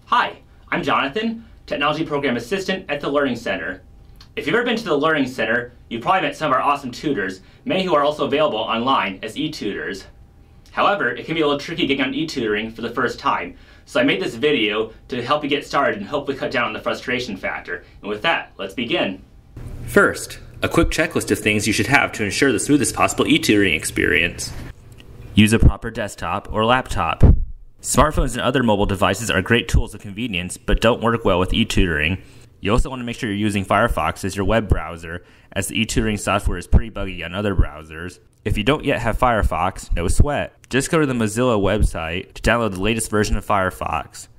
Hi, I'm Jonathan, Technology Program Assistant at the Learning Center. If you've ever been to the Learning Center, you've probably met some of our awesome tutors, many who are also available online as e-tutors. However, it can be a little tricky getting on e-tutoring for the first time, so I made this video to help you get started and hopefully cut down on the frustration factor. And with that, let's begin. First, a quick checklist of things you should have to ensure the smoothest possible e-tutoring experience. Use a proper desktop or laptop. Smartphones and other mobile devices are great tools of convenience, but don't work well with e-tutoring. You also want to make sure you're using Firefox as your web browser, as the e-tutoring software is pretty buggy on other browsers. If you don't yet have Firefox, no sweat. Just go to the Mozilla website to download the latest version of Firefox.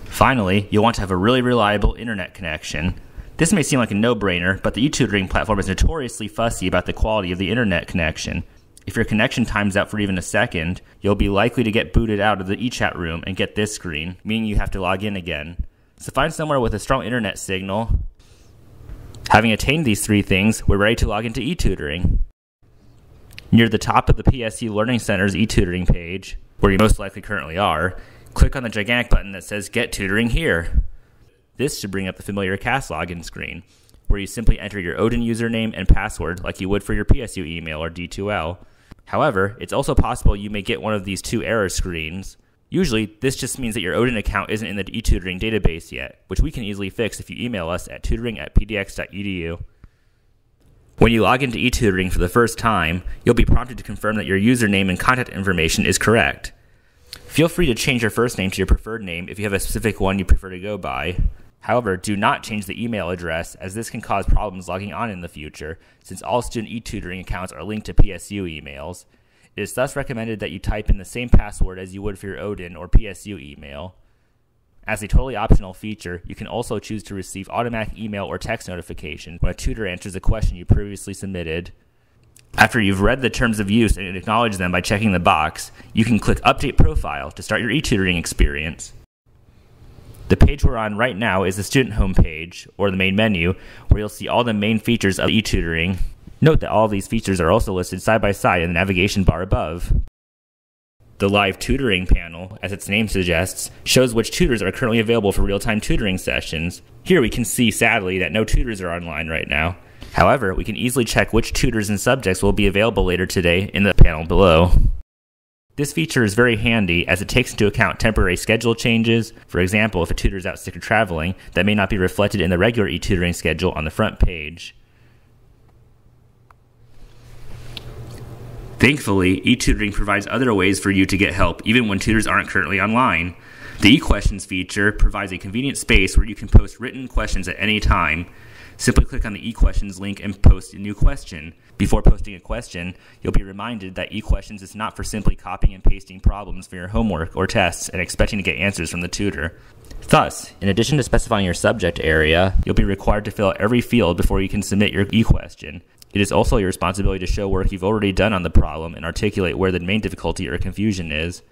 Finally, you'll want to have a really reliable internet connection. This may seem like a no-brainer, but the e-tutoring platform is notoriously fussy about the quality of the internet connection. If your connection times out for even a second, you'll be likely to get booted out of the eChat room and get this screen, meaning you have to log in again. So find somewhere with a strong internet signal. Having attained these three things, we're ready to log into eTutoring. Near the top of the PSU Learning Center's eTutoring page, where you most likely currently are, click on the gigantic button that says Get Tutoring Here. This should bring up the familiar CAS login screen, where you simply enter your Odin username and password like you would for your PSU email or D2L. However, it's also possible you may get one of these two error screens. Usually, this just means that your Odin account isn't in the eTutoring database yet, which we can easily fix if you email us at tutoring@pdx.edu. When you log into eTutoring for the first time, you'll be prompted to confirm that your username and contact information is correct. Feel free to change your first name to your preferred name if you have a specific one you prefer to go by. However, do not change the email address, as this can cause problems logging on in the future, since all student e-tutoring accounts are linked to PSU emails. It is thus recommended that you type in the same password as you would for your Odin or PSU email. As a totally optional feature, you can also choose to receive automatic email or text notification when a tutor answers a question you previously submitted. After you've read the terms of use and acknowledged them by checking the box, you can click Update Profile to start your e-tutoring experience. The page we're on right now is the student home page, or the main menu, where you'll see all the main features of eTutoring. Note that all of these features are also listed side by side in the navigation bar above. The live tutoring panel, as its name suggests, shows which tutors are currently available for real-time tutoring sessions. Here we can see, sadly, that no tutors are online right now. However, we can easily check which tutors and subjects will be available later today in the panel below. This feature is very handy as it takes into account temporary schedule changes. For example, if a tutor is out sick or traveling, that may not be reflected in the regular e-tutoring schedule on the front page. Thankfully, e-tutoring provides other ways for you to get help even when tutors aren't currently online. The e-questions feature provides a convenient space where you can post written questions at any time. Simply click on the eQuestions link and post a new question. Before posting a question, you'll be reminded that eQuestions is not for simply copying and pasting problems for your homework or tests and expecting to get answers from the tutor. Thus, in addition to specifying your subject area, you'll be required to fill out every field before you can submit your eQuestion. It is also your responsibility to show work you've already done on the problem and articulate where the main difficulty or confusion is.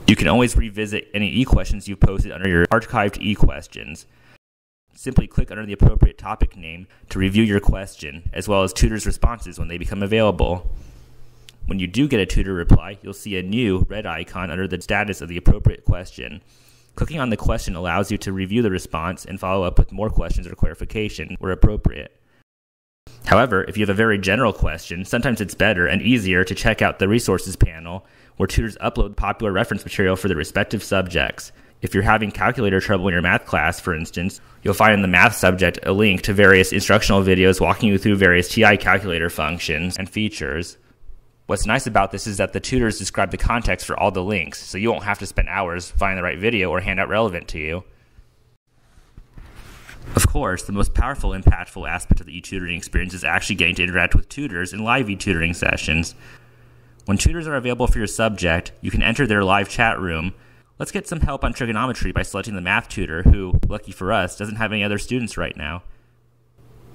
You can always revisit any eQuestions you've posted under your archived eQuestions. Simply click under the appropriate topic name to review your question, as well as tutors' responses when they become available. When you do get a tutor reply, you'll see a new red icon under the status of the appropriate question. Clicking on the question allows you to review the response and follow up with more questions or clarification where appropriate. However, if you have a very general question, sometimes it's better and easier to check out the resources panel, where tutors upload popular reference material for their respective subjects. If you're having calculator trouble in your math class, for instance, you'll find in the math subject a link to various instructional videos walking you through various TI calculator functions and features. What's nice about this is that the tutors describe the context for all the links, so you won't have to spend hours finding the right video or handout relevant to you. Of course, the most powerful and impactful aspect of the e-tutoring experience is actually getting to interact with tutors in live e-tutoring sessions. When tutors are available for your subject, you can enter their live chat room. Let's get some help on trigonometry by selecting the math tutor who, lucky for us, doesn't have any other students right now.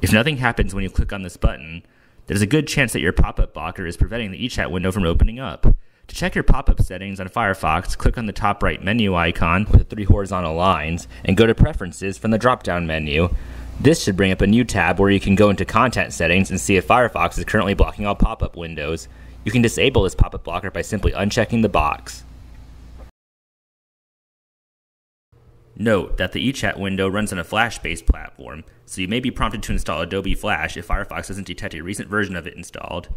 If nothing happens when you click on this button, there's a good chance that your pop-up blocker is preventing the eChat window from opening up. To check your pop-up settings on Firefox, click on the top right menu icon with the three horizontal lines and go to Preferences from the drop-down menu. This should bring up a new tab where you can go into Content Settings and see if Firefox is currently blocking all pop-up windows. You can disable this pop-up blocker by simply unchecking the box. Note that the eChat window runs on a Flash-based platform, so you may be prompted to install Adobe Flash if Firefox doesn't detect a recent version of it installed.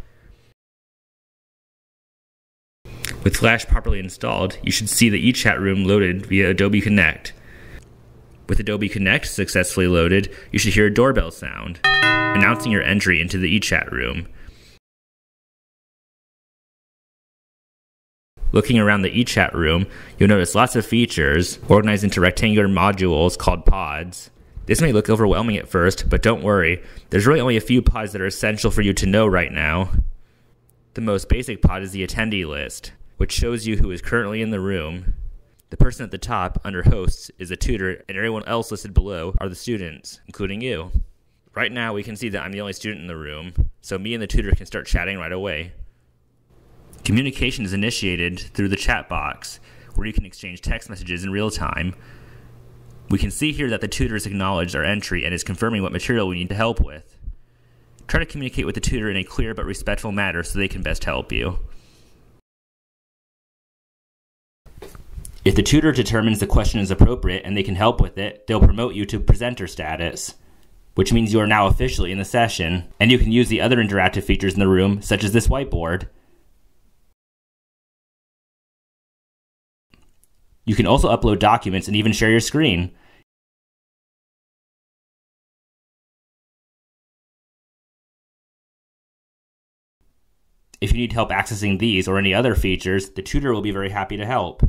With Flash properly installed, you should see the eChat room loaded via Adobe Connect. With Adobe Connect successfully loaded, you should hear a doorbell sound, announcing your entry into the eChat room. Looking around the eChat room, you'll notice lots of features organized into rectangular modules called pods. This may look overwhelming at first, but don't worry, there's really only a few pods that are essential for you to know right now. The most basic pod is the attendee list, which shows you who is currently in the room. The person at the top, under hosts, is a tutor, and everyone else listed below are the students, including you. Right now, we can see that I'm the only student in the room, so me and the tutor can start chatting right away. Communication is initiated through the chat box, where you can exchange text messages in real time. We can see here that the tutor has acknowledged our entry and is confirming what material we need to help with. Try to communicate with the tutor in a clear but respectful manner so they can best help you. If the tutor determines the question is appropriate and they can help with it, they'll promote you to presenter status, which means you are now officially in the session, and you can use the other interactive features in the room, such as this whiteboard. You can also upload documents and even share your screen. If you need help accessing these or any other features, the tutor will be very happy to help.